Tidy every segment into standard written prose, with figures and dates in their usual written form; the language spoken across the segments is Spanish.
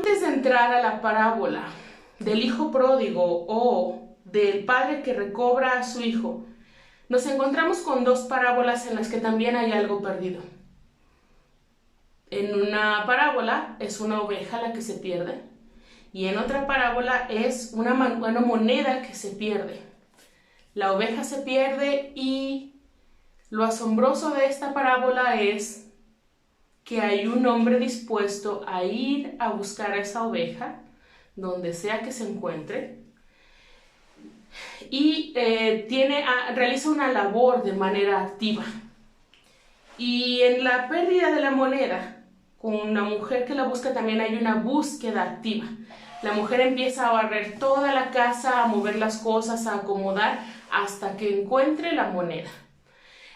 antes de entrar a la parábola del hijo pródigo o del padre que recobra a su hijo, nos encontramos con dos parábolas en las que también hay algo perdido. En una parábola es una oveja la que se pierde y en otra parábola es una moneda que se pierde. La oveja se pierde y lo asombroso de esta parábola es que hay un hombre dispuesto a ir a buscar a esa oveja donde sea que se encuentre y realiza una labor de manera activa. Y en la pérdida de la moneda, con una mujer que la busca, también hay una búsqueda activa. La mujer empieza a barrer toda la casa, a mover las cosas, a acomodar hasta que encuentre la moneda.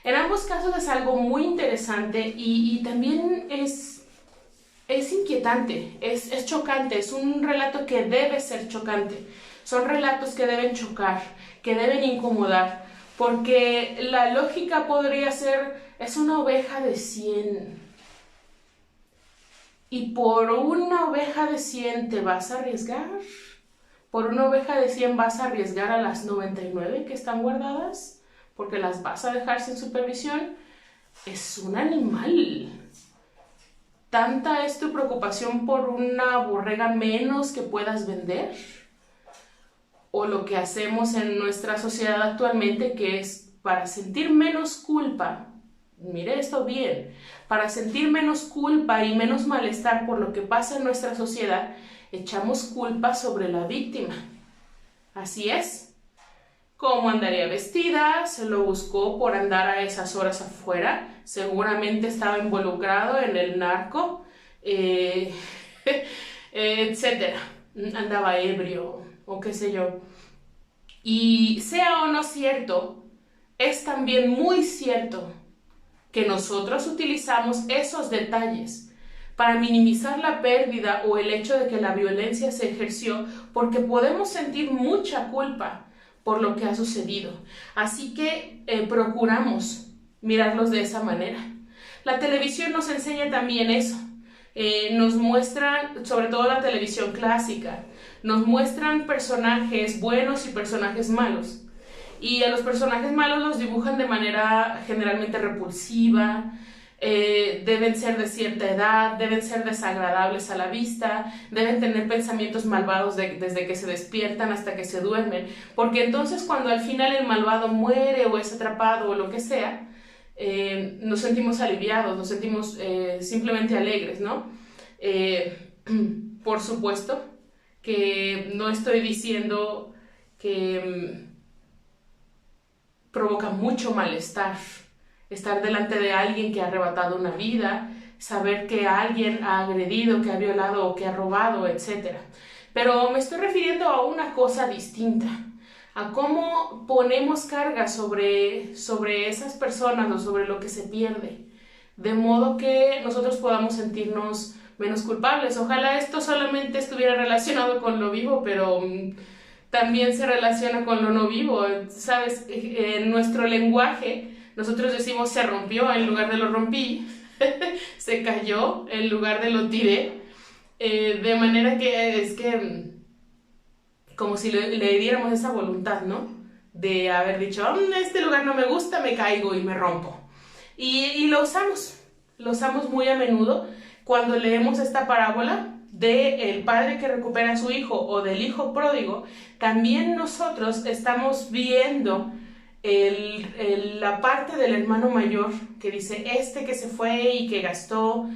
En ambos casos es algo muy interesante y también es inquietante, es chocante, es un relato que debe ser chocante. Son relatos que deben chocar, que deben incomodar, porque la lógica podría ser, es una oveja de 100. ¿Y por una oveja de 100 te vas a arriesgar? ¿Por una oveja de 100 vas a arriesgar a las 99 que están guardadas? ¿Porque las vas a dejar sin supervisión? Es un animal. ¿Tanta es tu preocupación por una borrega menos que puedas vender? O lo que hacemos en nuestra sociedad actualmente, que es para sentir menos culpa, mire esto bien, para sentir menos culpa y menos malestar por lo que pasa en nuestra sociedad, echamos culpa sobre la víctima. Así es. ¿Cómo andaría vestida? Se lo buscó por andar a esas horas afuera. Seguramente estaba involucrado en el narco, etcétera. Andaba ebrio o qué sé yo. Y sea o no cierto, es también muy cierto que nosotros utilizamos esos detalles para minimizar la pérdida o el hecho de que la violencia se ejerció, porque podemos sentir mucha culpa por lo que ha sucedido. Así que procuramos mirarlos de esa manera. La televisión nos enseña también eso. Nos muestran, sobre todo la televisión clásica, nos muestran personajes buenos y personajes malos. Y a los personajes malos los dibujan de manera generalmente repulsiva, deben ser de cierta edad, deben ser desagradables a la vista, deben tener pensamientos malvados desde que se despiertan hasta que se duermen, porque entonces cuando al final el malvado muere o es atrapado o lo que sea, nos sentimos aliviados, nos sentimos simplemente alegres, ¿no? Por supuesto que no estoy diciendo que provoca mucho malestar estar delante de alguien que ha arrebatado una vida, saber que alguien ha agredido, que ha violado o que ha robado, etc. Pero me estoy refiriendo a una cosa distinta, a cómo ponemos carga sobre esas personas o sobre lo que se pierde, de modo que nosotros podamos sentirnos menos culpables. Ojalá esto solamente estuviera relacionado con lo vivo, pero también se relaciona con lo no vivo. ¿Sabes? En nuestro lenguaje nosotros decimos se rompió en lugar de lo rompí, se cayó en lugar de lo tiré, de manera que es que como si le diéramos esa voluntad, ¿no? De haber dicho, este lugar no me gusta, me caigo y me rompo. Y lo usamos muy a menudo cuando leemos esta parábola del padre que recupera a su hijo o del hijo pródigo. También nosotros estamos viendo la parte del hermano mayor que dice, que se fue y que gastó,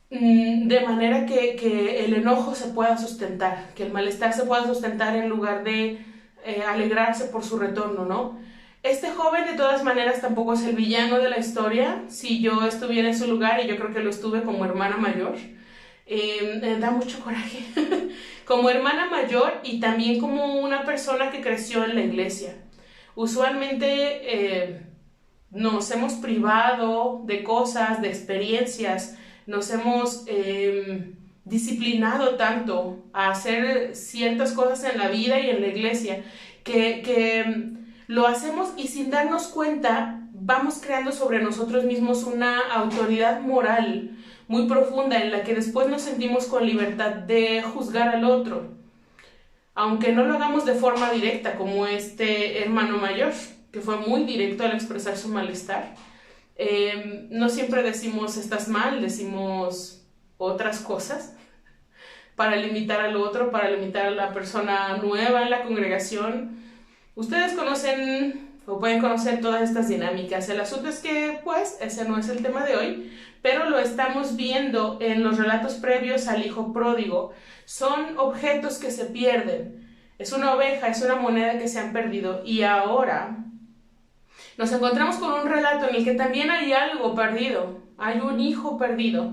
de manera que el enojo se pueda sustentar, que el malestar se pueda sustentar en lugar de alegrarse por su retorno, ¿no? Este joven de todas maneras tampoco es el villano de la historia. Si yo estuviera en su lugar, y yo creo que lo estuve como hermana mayor, da mucho coraje como hermana mayor y también como una persona que creció en la iglesia. Usualmente nos hemos privado de cosas, de experiencias, nos hemos disciplinado tanto a hacer ciertas cosas en la vida y en la iglesia que lo hacemos y sin darnos cuenta vamos creando sobre nosotros mismos una autoridad moral muy profunda en la que después nos sentimos con libertad de juzgar al otro, aunque no lo hagamos de forma directa como este hermano mayor, que fue muy directo al expresar su malestar. No siempre decimos estás mal, decimos otras cosas para limitar al otro, para limitar a la persona nueva en la congregación. Ustedes conocen o pueden conocer todas estas dinámicas. El asunto es que, pues, ese no es el tema de hoy, pero lo estamos viendo en los relatos previos al hijo pródigo. Son objetos que se pierden. Es una oveja, es una moneda que se han perdido. Y ahora nos encontramos con un relato en el que también hay algo perdido. Hay un hijo perdido.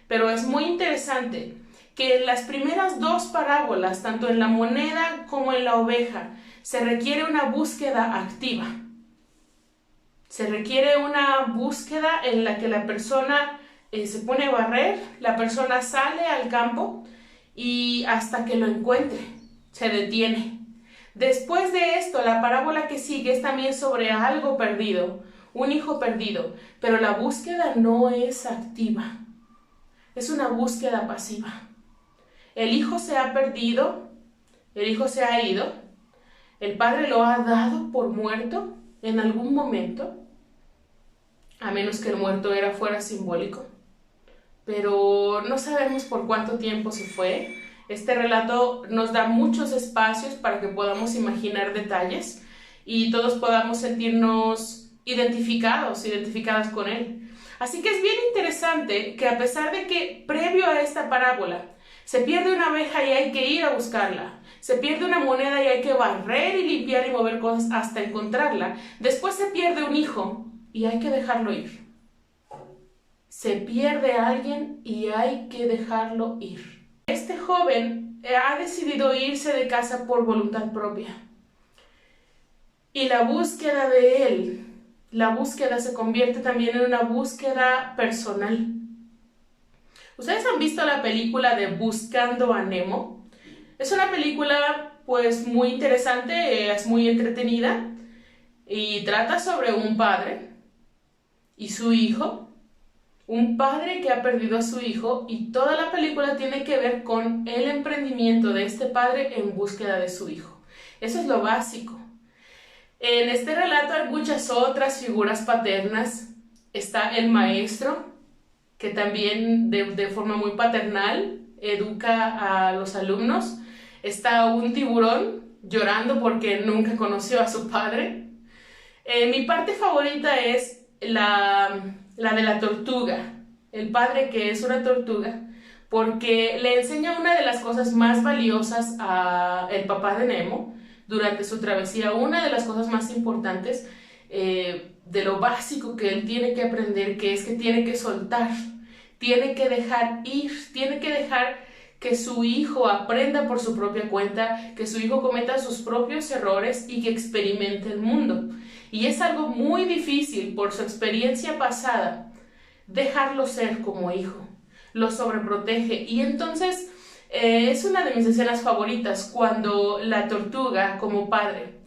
Pero es muy interesante que en las primeras dos parábolas, tanto en la moneda como en la oveja, se requiere una búsqueda activa. Se requiere una búsqueda en la que la persona se pone a barrer, la persona sale al campo y hasta que lo encuentre, se detiene. Después de esto, la parábola que sigue es también sobre algo perdido, un hijo perdido, pero la búsqueda no es activa, es una búsqueda pasiva. El hijo se ha perdido, el hijo se ha ido, el padre lo ha dado por muerto en algún momento, a menos que el muerto fuera simbólico, pero no sabemos por cuánto tiempo se fue. Este relato nos da muchos espacios para que podamos imaginar detalles y todos podamos sentirnos identificadas con él. Así que es bien interesante que a pesar de que previo a esta parábola se pierde una oveja y hay que ir a buscarla, se pierde una moneda y hay que barrer y limpiar y mover cosas hasta encontrarla, después se pierde un hijo y hay que dejarlo ir. Se pierde a alguien y hay que dejarlo ir. Este joven ha decidido irse de casa por voluntad propia. Y la búsqueda de él, la búsqueda se convierte también en una búsqueda personal. ¿Ustedes han visto la película de Buscando a Nemo? Es una película pues muy interesante, es muy entretenida y trata sobre un padre y su hijo. Un padre que ha perdido a su hijo y toda la película tiene que ver con el emprendimiento de este padre en búsqueda de su hijo. Eso es lo básico. En este relato hay muchas otras figuras paternas. Está el maestro, que también de forma muy paternal educa a los alumnos. Está un tiburón llorando porque nunca conoció a su padre. Mi parte favorita es la de la tortuga, el padre que es una tortuga, porque le enseña una de las cosas más valiosas al papá de Nemo durante su travesía, una de las cosas más importantes de lo básico que él tiene que aprender, que es que tiene que soltar, tiene que dejar ir, tiene que dejar que su hijo aprenda por su propia cuenta, que su hijo cometa sus propios errores y que experimente el mundo. Y es algo muy difícil por su experiencia pasada, dejarlo ser como hijo, lo sobreprotege. Y entonces es una de mis escenas favoritas cuando la tortuga como padre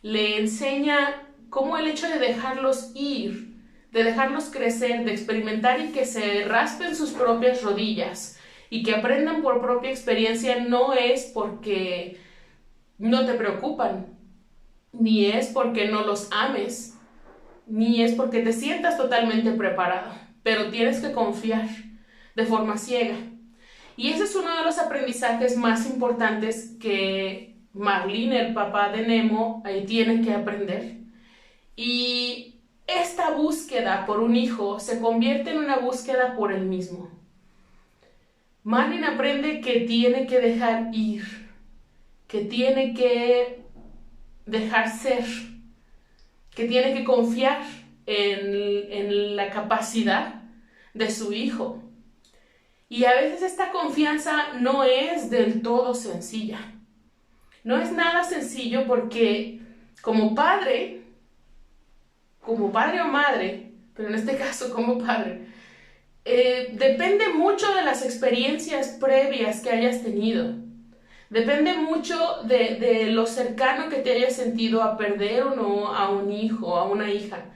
le enseña cómo el hecho de dejarlos ir, de dejarlos crecer, de experimentar y que se raspen sus propias rodillas y que aprendan por propia experiencia no es porque no te preocupan, ni es porque no los ames, ni es porque te sientas totalmente preparado, pero tienes que confiar de forma ciega. Y ese es uno de los aprendizajes más importantes que Marlin, el papá de Nemo, tiene que aprender. Y esta búsqueda por un hijo se convierte en una búsqueda por él mismo. Marlin aprende que tiene que dejar ir, que tiene que dejar ser, que tiene que confiar en la capacidad de su hijo. Y a veces esta confianza no es del todo sencilla. No es nada sencillo porque como padre o madre, pero en este caso como padre, depende mucho de las experiencias previas que hayas tenido. Depende mucho de lo cercano que te hayas sentido a perder o no a un hijo o a una hija.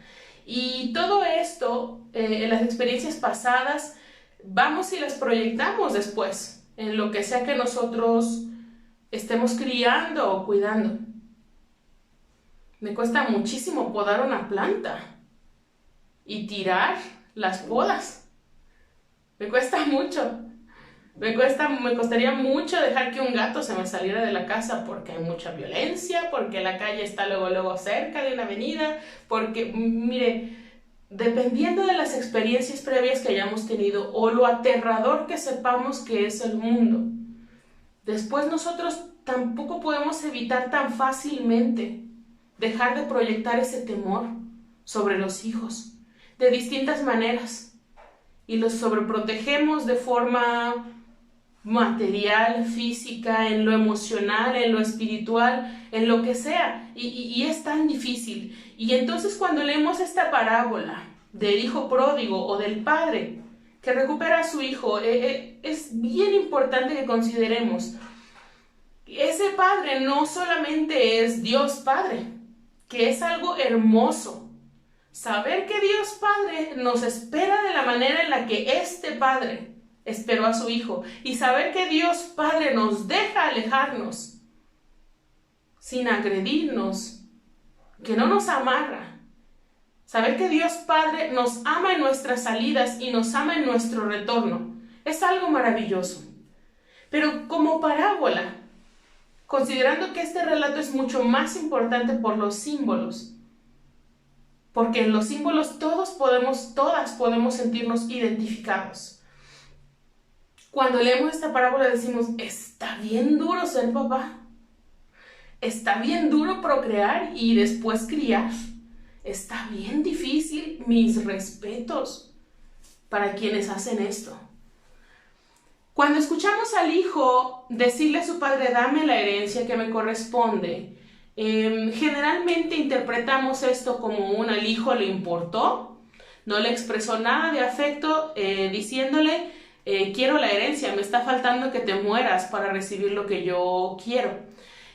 Y todo esto, en las experiencias pasadas, vamos y las proyectamos después en lo que sea que nosotros estemos criando o cuidando. Me cuesta muchísimo podar una planta y tirar las podas. Me cuesta mucho. Me costaría mucho dejar que un gato se me saliera de la casa porque hay mucha violencia, porque la calle está luego cerca de una avenida, porque, mire, dependiendo de las experiencias previas que hayamos tenido o lo aterrador que sepamos que es el mundo, después nosotros tampoco podemos evitar tan fácilmente dejar de proyectar ese temor sobre los hijos de distintas maneras y los sobreprotegemos de forma material, física, en lo emocional, en lo espiritual, en lo que sea, y es tan difícil. Y entonces cuando leemos esta parábola del hijo pródigo o del padre que recupera a su hijo, es bien importante que consideremos, ese padre no solamente es Dios Padre, que es algo hermoso, saber que Dios Padre nos espera de la manera en la que este padre esperó a su hijo, y saber que Dios Padre nos deja alejarnos sin agredirnos, que no nos amarra, saber que Dios Padre nos ama en nuestras salidas y nos ama en nuestro retorno, es algo maravilloso. Pero como parábola, considerando que este relato es mucho más importante por los símbolos, porque en los símbolos todas podemos sentirnos identificados. Cuando leemos esta parábola decimos, está bien duro ser papá, está bien duro procrear y después criar, está bien difícil, mis respetos para quienes hacen esto. Cuando escuchamos al hijo decirle a su padre, dame la herencia que me corresponde, generalmente interpretamos esto como al hijo le importó, no le expresó nada de afecto, diciéndole, quiero la herencia, me está faltando que te mueras para recibir lo que yo quiero.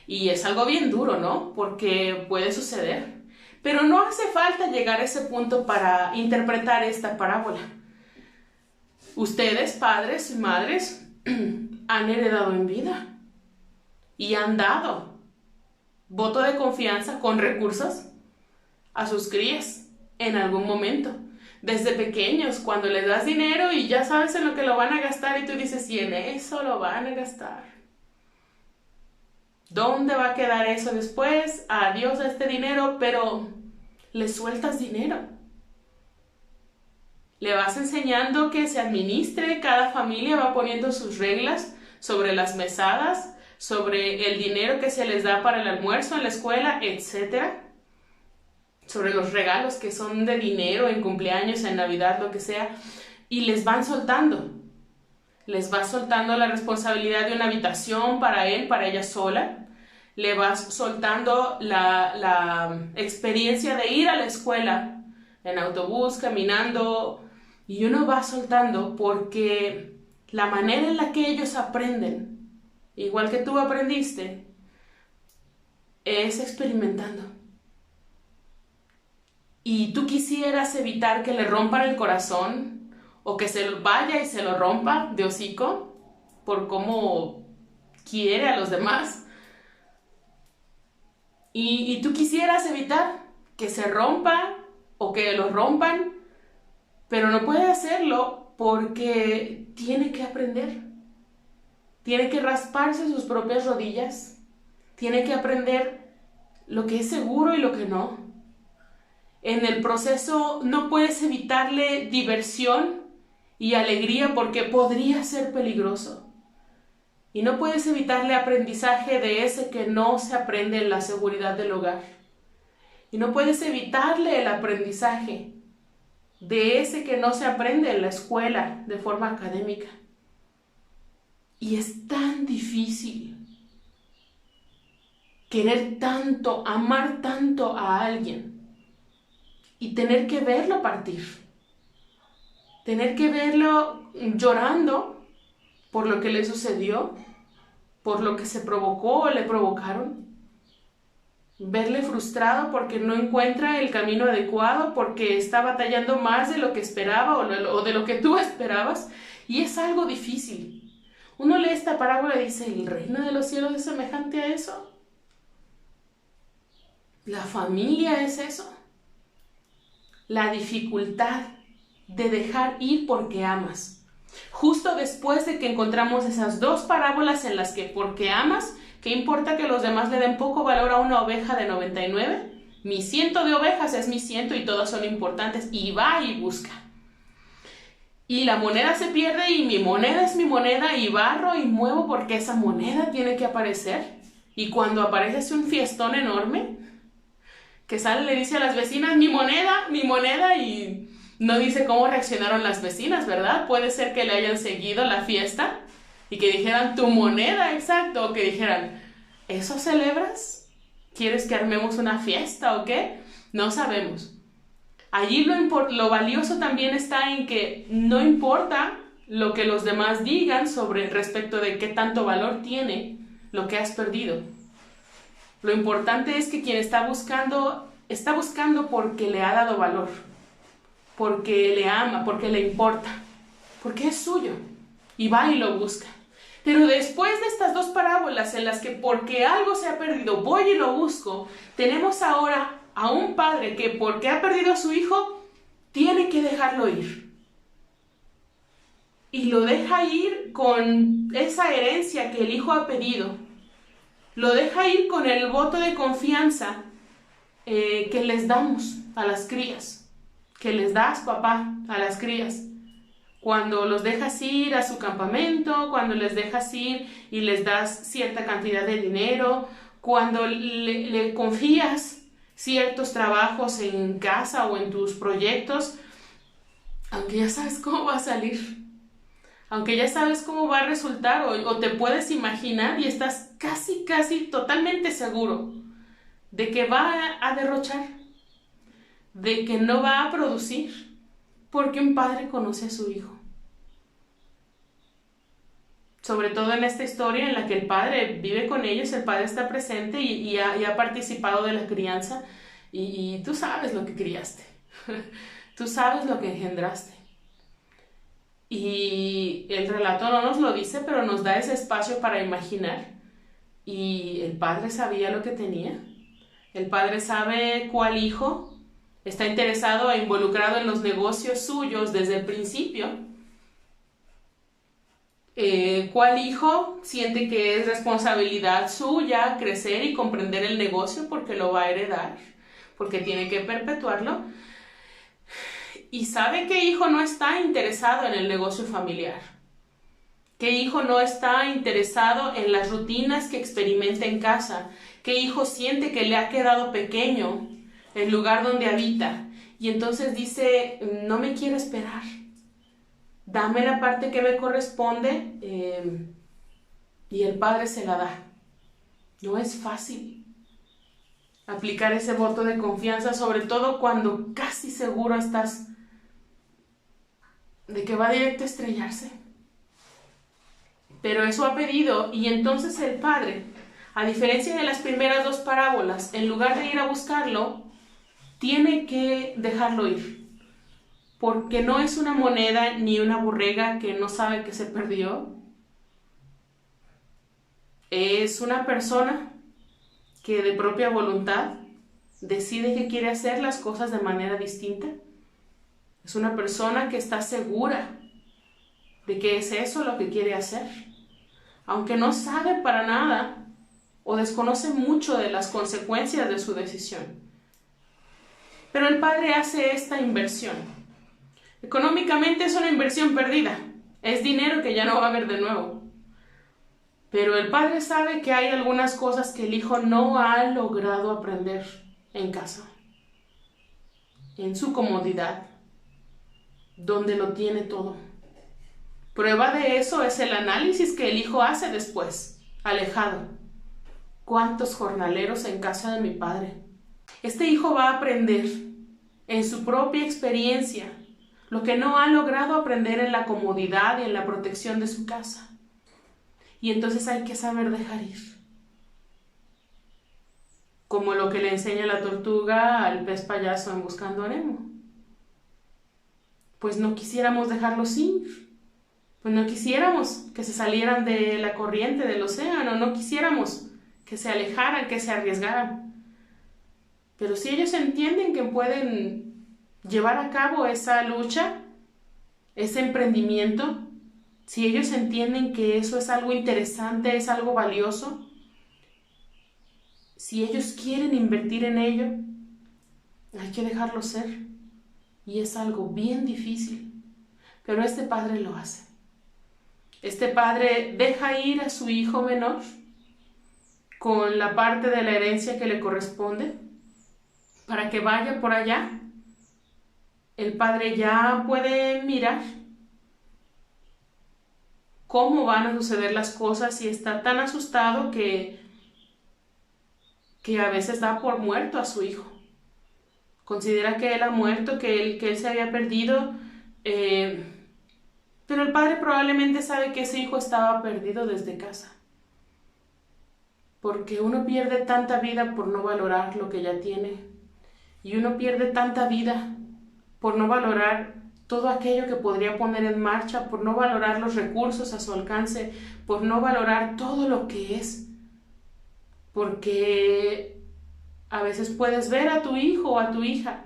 Y es algo bien duro, ¿no? Porque puede suceder. Pero no hace falta llegar a ese punto para interpretar esta parábola. Ustedes, padres y madres, han heredado en vida y han dado voto de confianza con recursos a sus crías en algún momento. Desde pequeños, cuando les das dinero y ya sabes en lo que lo van a gastar y tú dices, y en eso lo van a gastar. ¿Dónde va a quedar eso después? Adiós a este dinero, pero le sueltas dinero. Le vas enseñando que se administre, cada familia va poniendo sus reglas sobre las mesadas, sobre el dinero que se les da para el almuerzo en la escuela, etc. Sobre los regalos que son de dinero en cumpleaños, en Navidad, lo que sea, y les van soltando. Les vas soltando la responsabilidad de una habitación para él, para ella sola. Le vas soltando la experiencia de ir a la escuela en autobús, caminando, y uno va soltando porque la manera en la que ellos aprenden, igual que tú aprendiste, es experimentando. Y tú quisieras evitar que le rompan el corazón o que se vaya y se lo rompa de hocico por cómo quiere a los demás. Y tú quisieras evitar que se rompa o que lo rompan, pero no puede hacerlo porque tiene que aprender. Tiene que rasparse sus propias rodillas. Tiene que aprender lo que es seguro y lo que no. En el proceso no puedes evitarle diversión y alegría porque podría ser peligroso. Y no puedes evitarle aprendizaje de ese que no se aprende en la seguridad del hogar. Y no puedes evitarle el aprendizaje de ese que no se aprende en la escuela de forma académica. Y es tan difícil querer tanto, amar tanto a alguien y tener que verlo partir, tener que verlo llorando por lo que le sucedió, por lo que se provocó o le provocaron, verle frustrado porque no encuentra el camino adecuado, porque está batallando más de lo que esperaba o de lo que tú esperabas, Y es algo difícil. Uno lee esta parábola y dice, ¿el reino de los cielos es semejante a eso? ¿La familia es eso? La dificultad de dejar ir porque amas. Justo después de que encontramos esas dos parábolas en las que porque amas, ¿qué importa que los demás le den poco valor a una oveja de 99? Mi 100 de ovejas es mi 100 y todas son importantes, y va y busca. Y la moneda se pierde y mi moneda es mi moneda y barro y muevo porque esa moneda tiene que aparecer. Y cuando aparece es un fiestón enorme que sale y le dice a las vecinas, mi moneda, y no dice cómo reaccionaron las vecinas, ¿verdad? Puede ser que le hayan seguido la fiesta y que dijeran, tu moneda, exacto, o que dijeran, ¿eso celebras? ¿Quieres que armemos una fiesta o qué? No sabemos. Allí lo valioso también está en que no importa lo que los demás digan sobre respecto de qué tanto valor tiene lo que has perdido. Lo importante es que quien está buscando porque le ha dado valor, porque le ama, porque le importa, porque es suyo, y va y lo busca. Pero después de estas dos parábolas en las que porque algo se ha perdido voy y lo busco, tenemos ahora a un padre que porque ha perdido a su hijo, tiene que dejarlo ir. Y lo deja ir con esa herencia que el hijo ha pedido. Lo deja ir con el voto de confianza que les damos a las crías, que les das, papá, a las crías. Cuando los dejas ir a su campamento, cuando les dejas ir y les das cierta cantidad de dinero, cuando le confías ciertos trabajos en casa o en tus proyectos, aunque ya sabes cómo va a salir, aunque ya sabes cómo va a resultar o te puedes imaginar y estás casi totalmente seguro de que va a derrochar, de que no va a producir, porque un padre conoce a su hijo. Sobre todo en esta historia en la que el padre vive con ellos, el padre está presente y ha participado de la crianza y tú sabes lo que criaste, tú sabes lo que engendraste. Y el relato no nos lo dice, pero nos da ese espacio para imaginar. Y el padre sabía lo que tenía. El padre sabe cuál hijo está interesado e involucrado en los negocios suyos desde el principio. ¿Cuál hijo siente que es responsabilidad suya crecer y comprender el negocio porque lo va a heredar, porque tiene que perpetuarlo? Y sabe qué hijo no está interesado en el negocio familiar, qué hijo no está interesado en las rutinas que experimenta en casa, qué hijo siente que le ha quedado pequeño el lugar donde habita y entonces dice, no me quiero esperar. Dame la parte que me corresponde y el padre se la da. No es fácil aplicar ese voto de confianza, sobre todo cuando casi seguro estás de que va directo a estrellarse. Pero eso ha pedido y entonces el padre, a diferencia de las primeras dos parábolas, en lugar de ir a buscarlo, tiene que dejarlo ir. Porque no es una moneda ni una borrega que no sabe que se perdió. Es una persona que de propia voluntad decide que quiere hacer las cosas de manera distinta. Es una persona que está segura de que es eso lo que quiere hacer, aunque no sabe para nada o desconoce mucho de las consecuencias de su decisión. Pero el padre hace esta inversión. Económicamente es una inversión perdida, es dinero que ya no va a haber de nuevo. Pero el padre sabe que hay algunas cosas que el hijo no ha logrado aprender en casa, en su comodidad, donde lo tiene todo. Prueba de eso es el análisis que el hijo hace después, alejado. ¿Cuántos jornaleros en casa de mi padre? Este hijo va a aprender en su propia experiencia lo que no ha logrado aprender en la comodidad y en la protección de su casa. Y entonces hay que saber dejar ir. Como lo que le enseña la tortuga al pez payaso en Buscando a Nemo. Pues no quisiéramos dejarlos ir, Pues no quisiéramos que se salieran de la corriente del océano, no quisiéramos que se alejaran, que se arriesgaran. Pero si ellos entienden que pueden llevar a cabo esa lucha, ese emprendimiento, si ellos entienden que eso es algo interesante, es algo valioso, si ellos quieren invertir en ello, hay que dejarlo ser. Y es algo bien difícil, pero este padre lo hace. Este padre deja ir a su hijo menor con la parte de la herencia que le corresponde para que vaya por allá. El padre ya puede mirar cómo van a suceder las cosas y está tan asustado que a veces da por muerto a su hijo. Considera que él ha muerto, que él se había perdido, pero el padre probablemente sabe que ese hijo estaba perdido desde casa. Porque uno pierde tanta vida por no valorar lo que ya tiene. Y uno pierde tanta vida por no valorar todo aquello que podría poner en marcha, por no valorar los recursos a su alcance, por no valorar todo lo que es. Porque a veces puedes ver a tu hijo o a tu hija,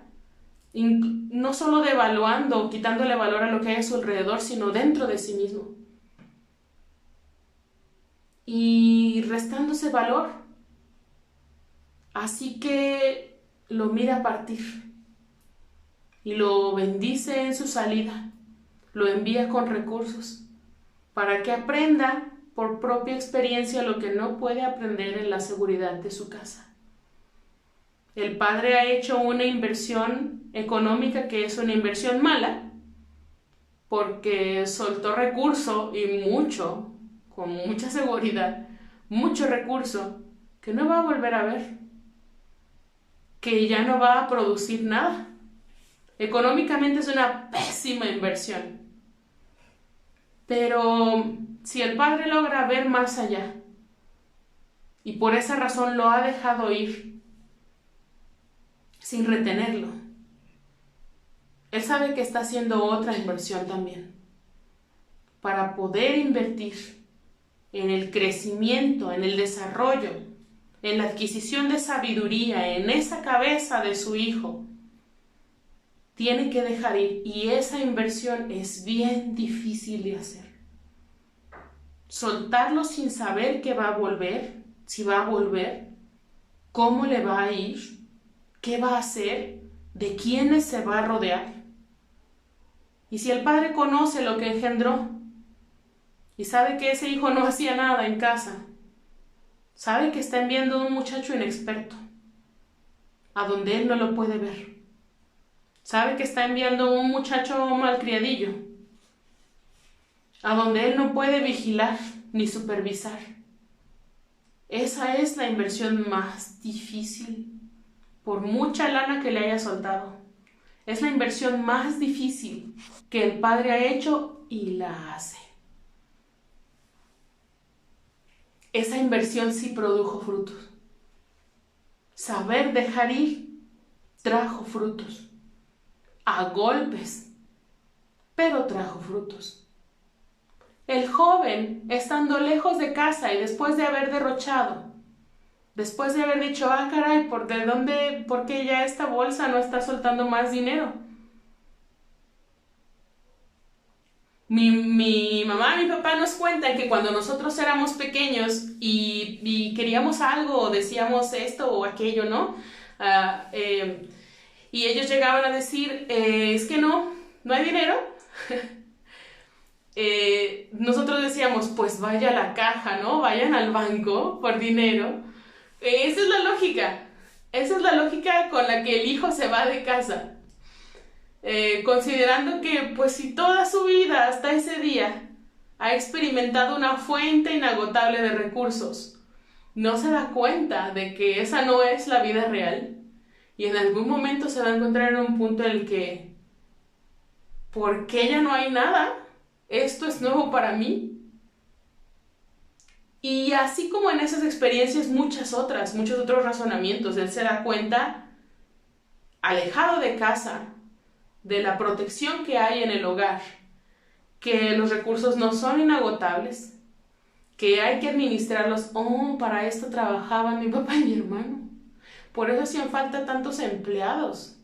no solo devaluando o quitándole valor a lo que hay a su alrededor, sino dentro de sí mismo. Y restándose valor. Así que lo mira partir y lo bendice en su salida, lo envía con recursos para que aprenda por propia experiencia lo que no puede aprender en la seguridad de su casa. El padre ha hecho una inversión económica que es una inversión mala porque soltó recurso y mucho, con mucha seguridad, mucho recurso que no va a volver a ver, que ya no va a producir nada. Económicamente es una pésima inversión. Pero si el padre logra ver más allá y por esa razón lo ha dejado ir sin retenerlo, él sabe que está haciendo otra inversión también para poder invertir en el crecimiento, en el desarrollo, en la adquisición de sabiduría, en esa cabeza de su hijo. Tiene que dejar ir y esa inversión es bien difícil de hacer. Soltarlo sin saber que va a volver, si va a volver, cómo le va a ir, qué va a hacer, de quiénes se va a rodear. Y si el padre conoce lo que engendró y sabe que ese hijo no hacía nada en casa, sabe que está enviando a un muchacho inexperto a donde él no lo puede ver. Sabe que está enviando a un muchacho malcriadillo a donde él no puede vigilar ni supervisar. Esa es la inversión más difícil, por mucha lana que le haya soltado. Es la inversión más difícil que el padre ha hecho y la hace. Esa inversión sí produjo frutos. Saber dejar ir trajo frutos. A golpes, pero trajo frutos. El joven, estando lejos de casa y después de haber derrochado, después de haber dicho, caray, ¿por qué ya esta bolsa no está soltando más dinero? Mi mamá y mi papá nos cuentan que cuando nosotros éramos pequeños y queríamos algo o decíamos esto o aquello, ¿no? Y ellos llegaban a decir, es que no hay dinero. Nosotros decíamos, pues vaya a la caja, ¿no? Vayan al banco por dinero. Esa es la lógica con la que el hijo se va de casa. Considerando que, pues si toda su vida hasta ese día ha experimentado una fuente inagotable de recursos, no se da cuenta de que esa no es la vida real. Y en algún momento se va a encontrar en un punto en el que, ¿por qué ya no hay nada? Esto es nuevo para mí. Y así como en esas experiencias, muchos otros razonamientos. Él se da cuenta, alejado de casa, de la protección que hay en el hogar que los recursos no son inagotables, que hay que administrarlos. Oh, para esto trabajaban mi papá y mi hermano. Por eso hacían falta tantos empleados.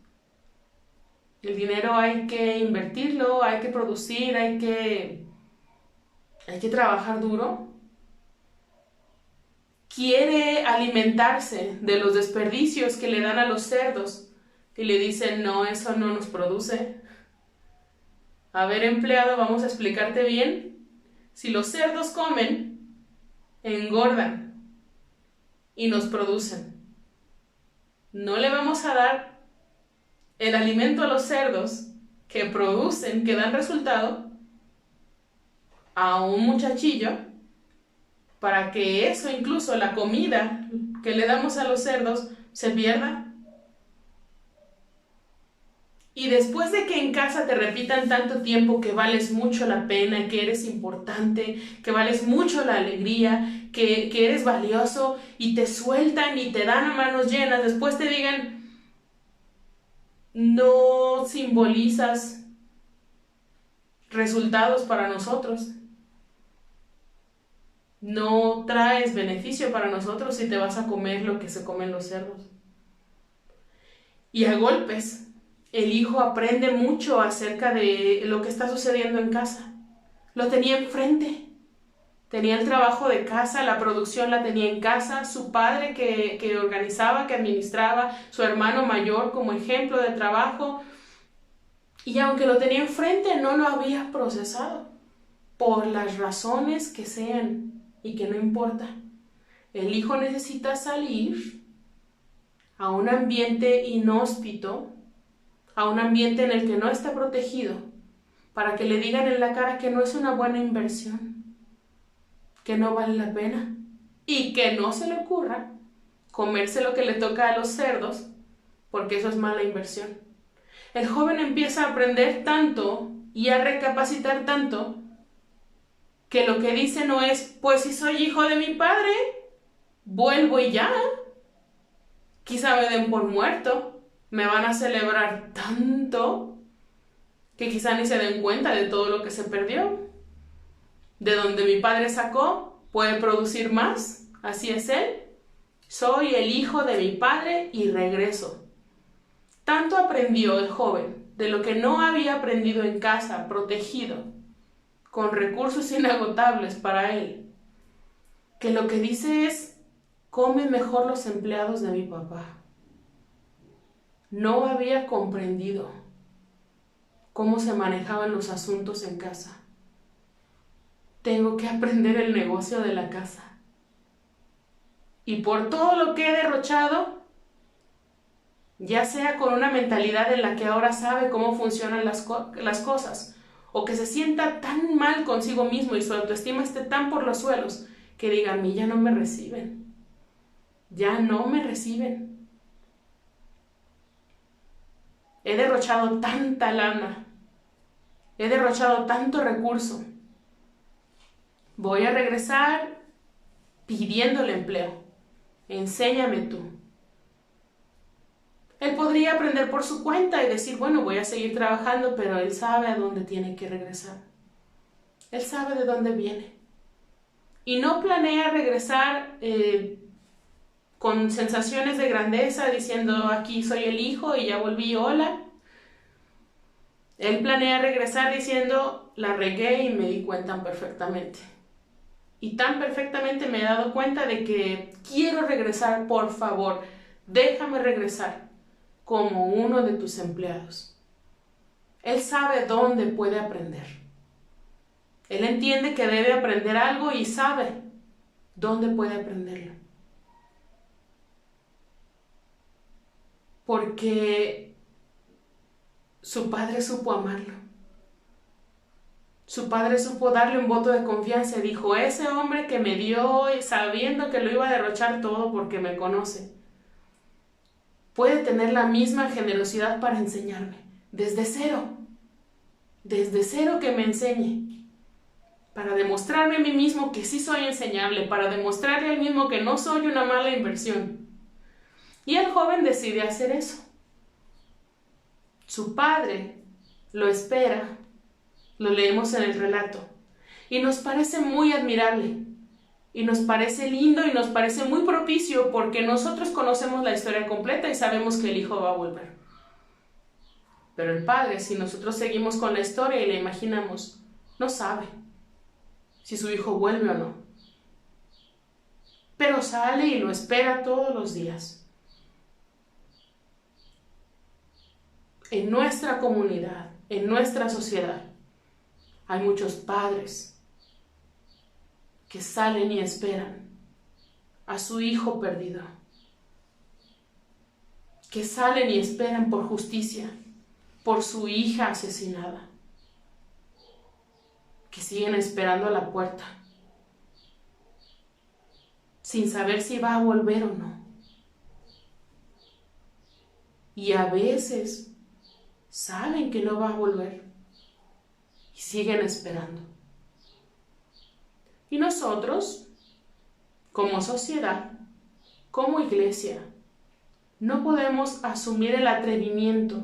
El dinero hay que invertirlo, hay que producir, hay que trabajar duro. Quiere alimentarse de los desperdicios que le dan a los cerdos y le dicen, no, eso no nos produce. A ver, empleado, vamos a explicarte bien. Si los cerdos comen, engordan y nos producen. No le vamos a dar el alimento a los cerdos que producen, que dan resultado, a un muchachillo, para que eso, incluso la comida que le damos a los cerdos, se pierda. Y después de que en casa te repitan tanto tiempo que vales mucho la pena, que eres importante, que vales mucho la alegría, que eres valioso, y te sueltan y te dan a manos llenas, después te digan, no simbolizas resultados para nosotros, no traes beneficio para nosotros si te vas a comer lo que se comen los cerdos. Y a golpes, el hijo aprende mucho acerca de lo que está sucediendo en casa. Lo tenía enfrente. Tenía el trabajo de casa, la producción la tenía en casa, su padre que organizaba, que administraba, su hermano mayor como ejemplo de trabajo. Y aunque lo tenía enfrente, no lo había procesado, por las razones que sean y que no importa. El hijo necesita salir a un ambiente inhóspito, a un ambiente en el que no está protegido, para que le digan en la cara que no es una buena inversión, que no vale la pena, y que no se le ocurra comerse lo que le toca a los cerdos, porque eso es mala inversión. El joven empieza a aprender tanto y a recapacitar tanto, que lo que dice no es, pues si soy hijo de mi padre, vuelvo y ya, quizá me den por muerto, me van a celebrar tanto, que quizá ni se den cuenta de todo lo que se perdió. De donde mi padre sacó, puede producir más, así es él. Soy el hijo de mi padre y regreso. Tanto aprendió el joven de lo que no había aprendido en casa, protegido, con recursos inagotables para él, que lo que dice es, comen mejor los empleados de mi papá. No había comprendido cómo se manejaban los asuntos en casa. Tengo que aprender el negocio de la casa. Y por todo lo que he derrochado, ya sea con una mentalidad en la que ahora sabe cómo funcionan las cosas, o que se sienta tan mal consigo mismo y su autoestima esté tan por los suelos, que diga, a mí ya no me reciben. Ya no me reciben. He derrochado tanta lana. He derrochado tanto recurso. Voy a regresar pidiéndole empleo. Enséñame tú. Él podría aprender por su cuenta y decir, bueno, voy a seguir trabajando, pero él sabe a dónde tiene que regresar. Él sabe de dónde viene. Y no planea regresar con sensaciones de grandeza, diciendo, aquí soy el hijo y ya volví, hola. Él planea regresar diciendo, la regué y me di cuenta perfectamente. Y tan perfectamente me he dado cuenta de que quiero regresar, por favor, déjame regresar como uno de tus empleados. Él sabe dónde puede aprender. Él entiende que debe aprender algo y sabe dónde puede aprenderlo. Porque su padre supo amarlo. Su padre supo darle un voto de confianza y dijo, ese hombre que me dio, sabiendo que lo iba a derrochar todo porque me conoce, puede tener la misma generosidad para enseñarme, desde cero que me enseñe, para demostrarme a mí mismo que sí soy enseñable, para demostrarle a él mismo que no soy una mala inversión. Y el joven decide hacer eso. Su padre lo espera Lo leemos en el relato. Y nos parece muy admirable. Y nos parece lindo y nos parece muy propicio porque nosotros conocemos la historia completa y sabemos que el hijo va a volver. Pero el padre, si nosotros seguimos con la historia y la imaginamos, no sabe si su hijo vuelve o no. Pero sale y lo espera todos los días. En nuestra comunidad, en nuestra sociedad, hay muchos padres que salen y esperan a su hijo perdido, que salen y esperan por justicia, por su hija asesinada, que siguen esperando a la puerta, sin saber si va a volver o no. Y a veces saben que no va a volver y siguen esperando. Y nosotros, como sociedad, como iglesia, no podemos asumir el atrevimiento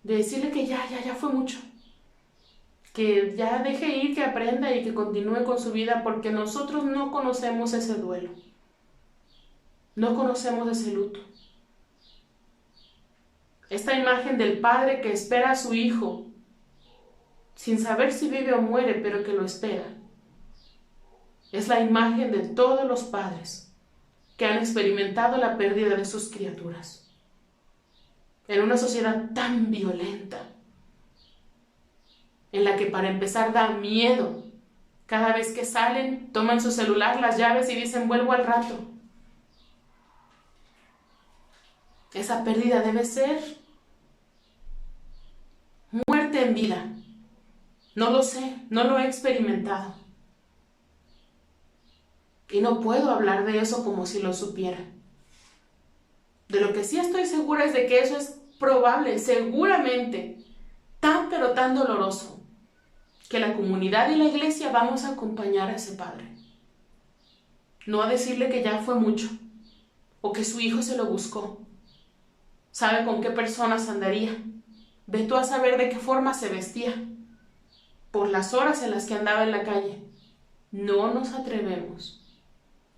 de decirle que ya fue mucho, que ya deje ir, que aprenda y que continúe con su vida, porque nosotros no conocemos ese duelo, no conocemos ese luto. Esta imagen del padre que espera a su hijo, sin saber si vive o muere, pero que lo espera, es la imagen de todos los padres que han experimentado la pérdida de sus criaturas. En una sociedad tan violenta, en la que para empezar da miedo, cada vez que salen, toman su celular, las llaves y dicen vuelvo al rato. Esa pérdida debe ser muerte en vida. No lo sé, no lo he experimentado. Y no puedo hablar de eso como si lo supiera. De lo que sí estoy segura es de que eso es probable, seguramente, tan pero tan doloroso, que la comunidad y la iglesia vamos a acompañar a ese padre. No a decirle que ya fue mucho, o que su hijo se lo buscó. Sabe con qué personas andaría. Ve tú a saber de qué forma se vestía, por las horas en las que andaba en la calle. No nos atrevemos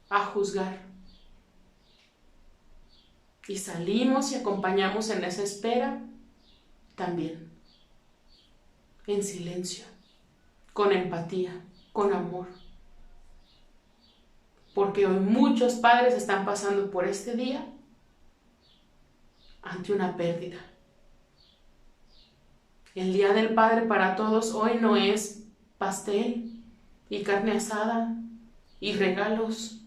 a juzgar. Y salimos y acompañamos en esa espera también, en silencio, con empatía, con amor. Porque hoy muchos padres están pasando por este día ante una pérdida. El Día del Padre para todos hoy no es pastel y carne asada y regalos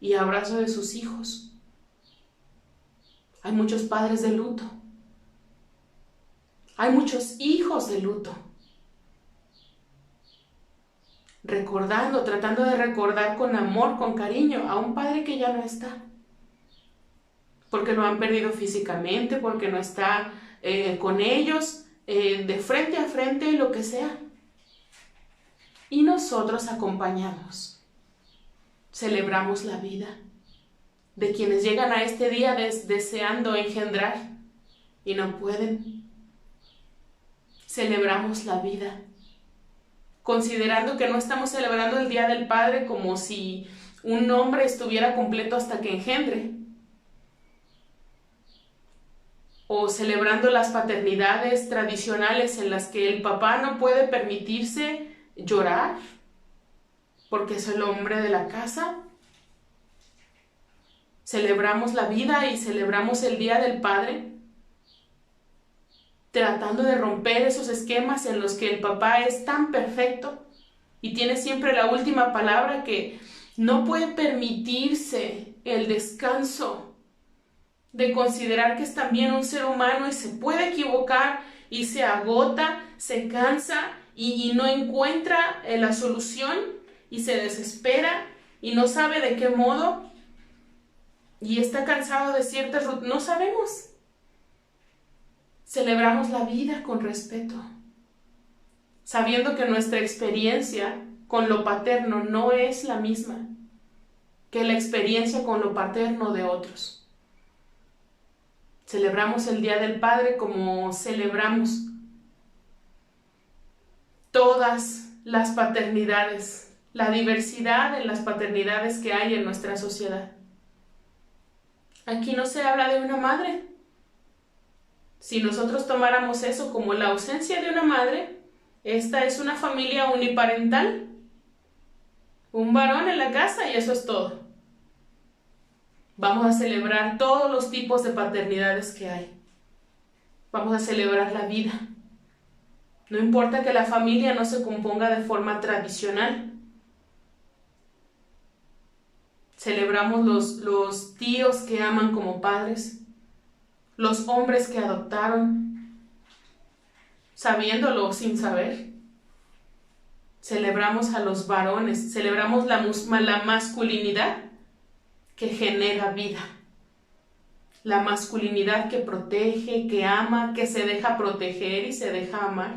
y abrazo de sus hijos. Hay muchos padres de luto. Hay muchos hijos de luto. Recordando, tratando de recordar con amor, con cariño a un padre que ya no está. Porque lo han perdido físicamente, porque no está con ellos, de frente a frente, lo que sea. Y nosotros acompañamos, celebramos la vida de quienes llegan a este día deseando engendrar y no pueden. Celebramos la vida, considerando que no estamos celebrando el Día del Padre como si un hombre estuviera completo hasta que engendre, o celebrando las paternidades tradicionales en las que el papá no puede permitirse llorar porque es el hombre de la casa. Celebramos la vida y celebramos el Día del Padre, tratando de romper esos esquemas en los que el papá es tan perfecto y tiene siempre la última palabra, que no puede permitirse el descanso de considerar que es también un ser humano y se puede equivocar y se agota, se cansa y no encuentra la solución y se desespera y no sabe de qué modo y está cansado de ciertas rutinas. No sabemos. Celebramos la vida con respeto, sabiendo que nuestra experiencia con lo paterno no es la misma que la experiencia con lo paterno de otros. Celebramos el Día del Padre como celebramos todas las paternidades, la diversidad en las paternidades que hay en nuestra sociedad. Aquí no se habla de una madre. Si nosotros tomáramos eso como la ausencia de una madre, esta es una familia uniparental, un varón en la casa y eso es todo. Vamos a celebrar todos los tipos de paternidades que hay. Vamos a celebrar la vida. No importa que la familia no se componga de forma tradicional. Celebramos los tíos que aman como padres, los hombres que adoptaron, sabiéndolo o sin saber. Celebramos a los varones, celebramos la masculinidad que genera vida. La masculinidad que protege, que ama, que se deja proteger y se deja amar.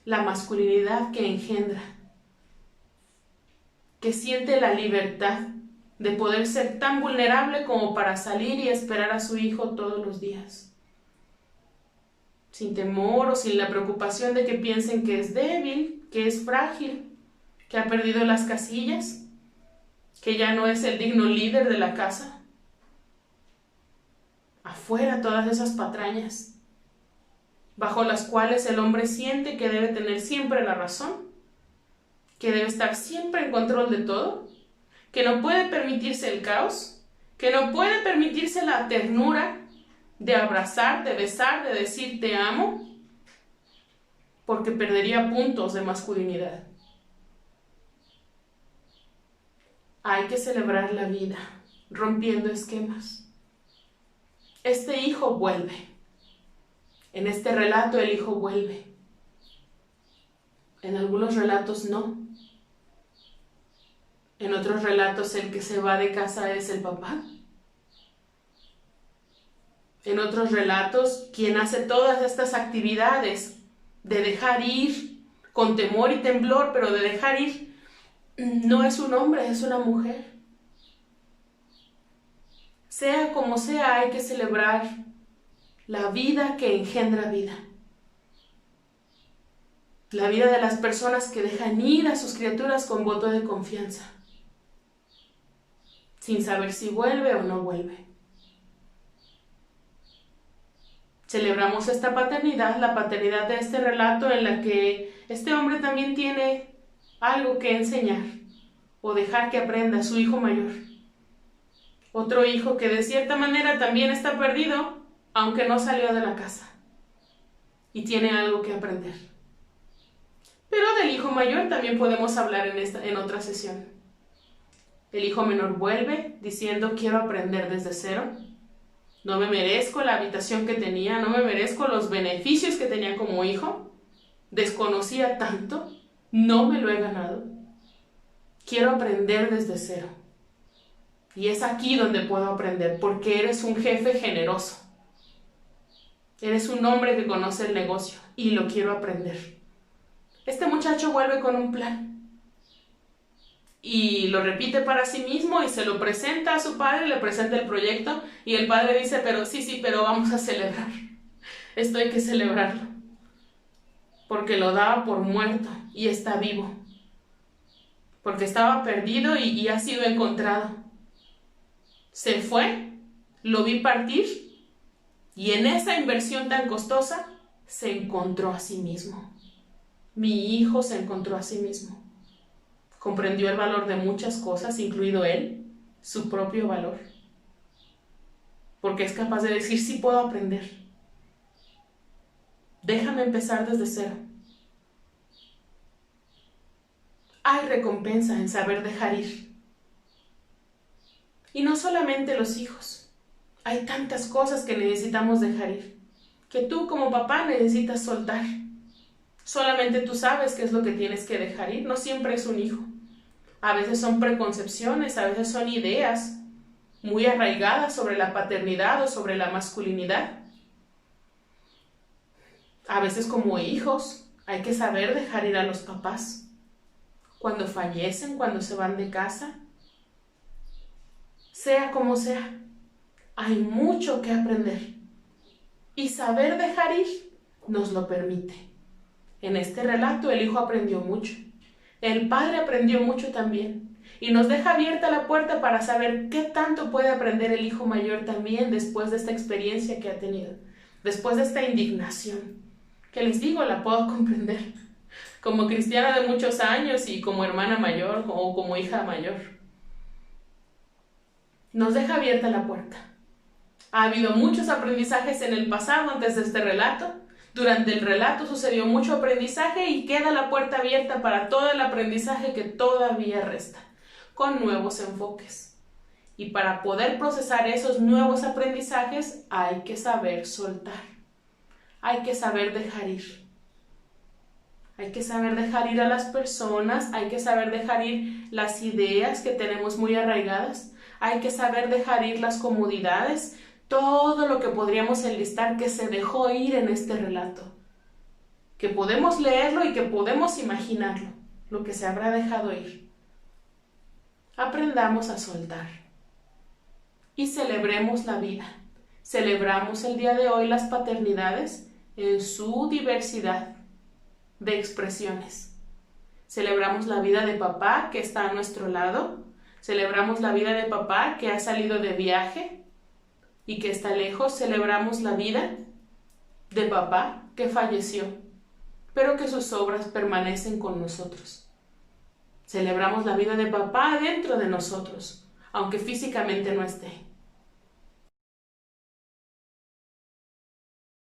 La masculinidad que engendra, que siente la libertad de poder ser tan vulnerable como para salir y esperar a su hijo todos los días. Sin temor o sin la preocupación de que piensen que es débil, que es frágil, que ha perdido las casillas, que ya no es el digno líder de la casa. Afuera todas esas patrañas, bajo las cuales el hombre siente que debe tener siempre la razón, que debe estar siempre en control de todo, que no puede permitirse el caos, que no puede permitirse la ternura de abrazar, de besar, de decir te amo, porque perdería puntos de masculinidad. Hay que celebrar la vida, rompiendo esquemas. Este hijo vuelve. En este relato el hijo vuelve. En algunos relatos no. En otros relatos el que se va de casa es el papá. En otros relatos quien hace todas estas actividades de dejar ir con temor y temblor, pero de dejar ir, no es un hombre, es una mujer. Sea como sea, hay que celebrar la vida que engendra vida. La vida de las personas que dejan ir a sus criaturas con voto de confianza, sin saber si vuelve o no vuelve. Celebramos esta paternidad, la paternidad de este relato en la que este hombre también tiene algo que enseñar o dejar que aprenda a su hijo mayor. Otro hijo que de cierta manera también está perdido, aunque no salió de la casa, y tiene algo que aprender. Pero del hijo mayor también podemos hablar en otra sesión. El hijo menor vuelve diciendo quiero aprender desde cero. No me merezco la habitación que tenía, no me merezco los beneficios que tenía como hijo. Desconocía tanto, no me lo he ganado. Quiero aprender desde cero. Y es aquí donde puedo aprender, porque eres un jefe generoso. Eres un hombre que conoce el negocio y lo quiero aprender. Este muchacho vuelve con un plan. Y lo repite para sí mismo y se lo presenta a su padre, le presenta el proyecto y el padre dice, pero sí, pero vamos a celebrar. Esto hay que celebrarlo. Porque lo daba por muerto y está vivo. Porque estaba perdido y ha sido encontrado. Se fue, lo vi partir y en esa inversión tan costosa se encontró a sí mismo. Mi hijo se encontró a sí mismo. Comprendió el valor de muchas cosas, incluido él, su propio valor. Porque es capaz de decir, sí puedo aprender. Déjame empezar desde cero. Hay recompensa en saber dejar ir. Y no solamente los hijos. Hay tantas cosas que necesitamos dejar ir, que tú como papá necesitas soltar. Solamente tú sabes qué es lo que tienes que dejar ir. No siempre es un hijo. A veces son preconcepciones, a veces son ideas muy arraigadas sobre la paternidad o sobre la masculinidad. A veces como hijos hay que saber dejar ir a los papás. Cuando fallecen, cuando se van de casa. Sea como sea, hay mucho que aprender. Y saber dejar ir nos lo permite. En este relato el hijo aprendió mucho. El padre aprendió mucho también. Y nos deja abierta la puerta para saber qué tanto puede aprender el hijo mayor también después de esta experiencia que ha tenido, después de esta indignación, que les digo, la puedo comprender, como cristiana de muchos años y como hermana mayor o como hija mayor. Nos deja abierta la puerta. Ha habido muchos aprendizajes en el pasado antes de este relato. Durante el relato sucedió mucho aprendizaje y queda la puerta abierta para todo el aprendizaje que todavía resta, con nuevos enfoques. Y para poder procesar esos nuevos aprendizajes hay que saber soltar. Hay que saber dejar ir. Hay que saber dejar ir a las personas, hay que saber dejar ir las ideas que tenemos muy arraigadas, hay que saber dejar ir las comodidades, todo lo que podríamos enlistar que se dejó ir en este relato, que podemos leerlo y que podemos imaginarlo, lo que se habrá dejado ir. Aprendamos a soltar y celebremos la vida. Celebramos el día de hoy las paternidades en su diversidad de expresiones. Celebramos la vida de papá que está a nuestro lado, celebramos la vida de papá que ha salido de viaje y que está lejos, celebramos la vida de papá que falleció, pero que sus obras permanecen con nosotros. Celebramos la vida de papá dentro de nosotros, aunque físicamente no esté.